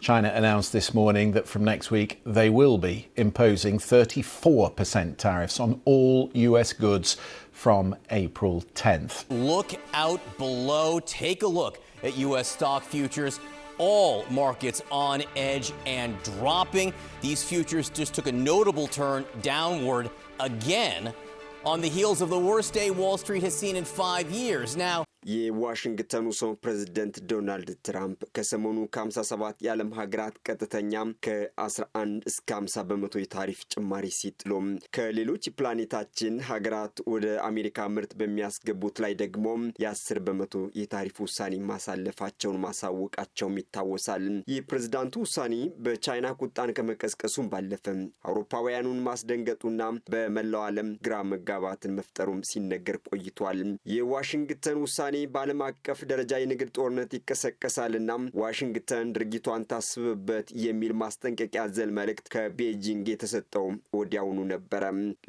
China announced this morning that from next week they will be imposing 34% tariffs on all US goods from April 10th. Look out below. Take a look at US stock futures. All markets on edge and dropping. These futures just took a notable turn downward again on the heels of the worst day Wall Street has seen in 5 years. Now, የዋሽንግተኑ ሰው ፕሬዝዳንት ዶናልድ ትራምፕ ከሰሞኑ ከ57 የዓለም ሀገራት ቀጥተኛ ከ11 እስከ 50 በመቶ የታሪፍ ጭማሪ ሲጥሉ ከሌሎች ፕላኔታችን ሀገራት ወደ አሜሪካ ምርት በሚያስገቡት ላይ ደግሞ የ10 በመቶ የታሪፍ ውሳኔ ማሳለፋቸውን ማሳወቃቸው ይታወሳል። የፕሬዝዳንቱ ውሳኔ በቻይና ቁጣን ከመቀስቀሱም ባለፈ አውሮፓውያኑን ማስደንገጡና በመላው ዓለም ግራ መጋባትን መፍጠሩም ሲነገር ቆይቷል። የዋሽንግተን ውሳኔ በዓለም አቀፍ ደረጃ የንግድ ጦርነት ይቀሰቀሳልና ዋሽንግተን ድርጊቷን ታስብበት የሚል ማስጠንቀቂያ ዘል መልእክት ከቤጂንግ የተሰጠው ወዲያውኑ ነበር።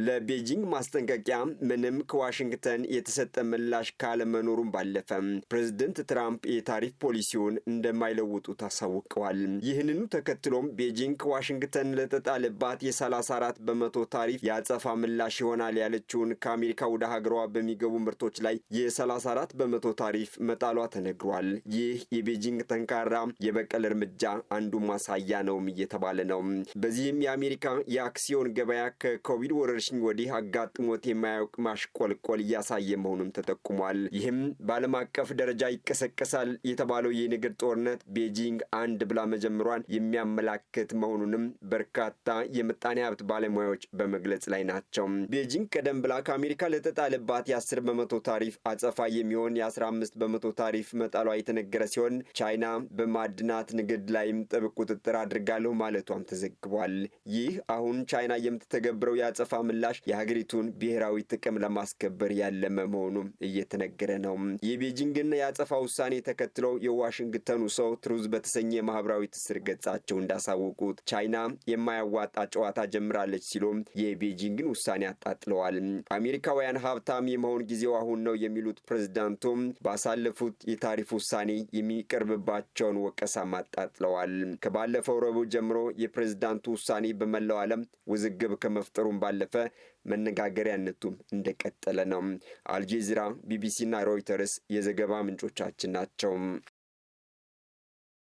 ለቤጂንግ ማስጠንቀቂያ ምንም ከዋሽንግተን የተሰጠ ምላሽ ካለመኖሩም ባለፈ ፕሬዝዳንት ትራምፕ የታሪፍ ፖሊሲውን እንደማይለውጡ ታሳውቀዋል። ይህንኑ ተከትሎም ቤጂንግ ከዋሽንግተን ለተጣለባት የ34 በመቶ ታሪፍ ያጸፋ ምላሽ ይሆናል ያለችውን ከአሜሪካ ወደ ሀገሯ በሚገቡ ምርቶች ላይ የ34 በመቶ ታሪፍ መጣሏ ተነግሯል። ይህ የቤጂንግ ጠንካራ የበቀል እርምጃ አንዱ ማሳያ ነው እየተባለ ነው። በዚህም የአሜሪካ የአክሲዮን ገበያ ከኮቪድ ወረርሽኝ ወዲህ አጋጥሞት የማያውቅ ማሽቆልቆል እያሳየ መሆኑም ተጠቁሟል። ይህም በዓለም አቀፍ ደረጃ ይቀሰቀሳል የተባለው የንግድ ጦርነት ቤጂንግ አንድ ብላ መጀመሯን የሚያመላክት መሆኑንም በርካታ የምጣኔ ሀብት ባለሙያዎች በመግለጽ ላይ ናቸው። ቤጂንግ ቀደም ብላ ከአሜሪካ ለተጣለባት የ10 በመቶ ታሪፍ አጸፋ የሚሆን የ15 በመቶ ታሪፍ መጣሏ የተነገረ ሲሆን ቻይና በማዕድናት ንግድ ላይም ጥብቅ ቁጥጥር አድርጋለሁ ማለቷም ተዘግቧል። ይህ አሁን ቻይና የምትተገብረው ያጸፋ ምላሽ የሀገሪቱን ብሔራዊ ጥቅም ለማስከበር ያለመ መሆኑ እየተነገረ ነው። የቤጂንግና ያጸፋ ውሳኔ ተከትለው የዋሽንግተኑ ሰው ትሩዝ በተሰኘ ማህበራዊ ትስስር ገጻቸው እንዳሳወቁት ቻይና የማያዋጣ ጨዋታ ጀምራለች ሲሉም የቤጂንግን ውሳኔ አጣጥለዋል። አሜሪካውያን ሀብታም የመሆን ጊዜው አሁን ነው የሚሉት ፕሬዝዳንቱ ባሳለፉት የታሪፍ ውሳኔ የሚቀርብባቸውን ወቀሳ ማጣጥለዋል። ከባለፈው ረቡዕ ጀምሮ የፕሬዝዳንቱ ውሳኔ በመላው ዓለም ውዝግብ ከመፍጠሩም ባለፈ መነጋገሪያነቱም እንደቀጠለ ነው። አልጄዚራ፣ ቢቢሲና ሮይተርስ የዘገባ ምንጮቻችን ናቸው።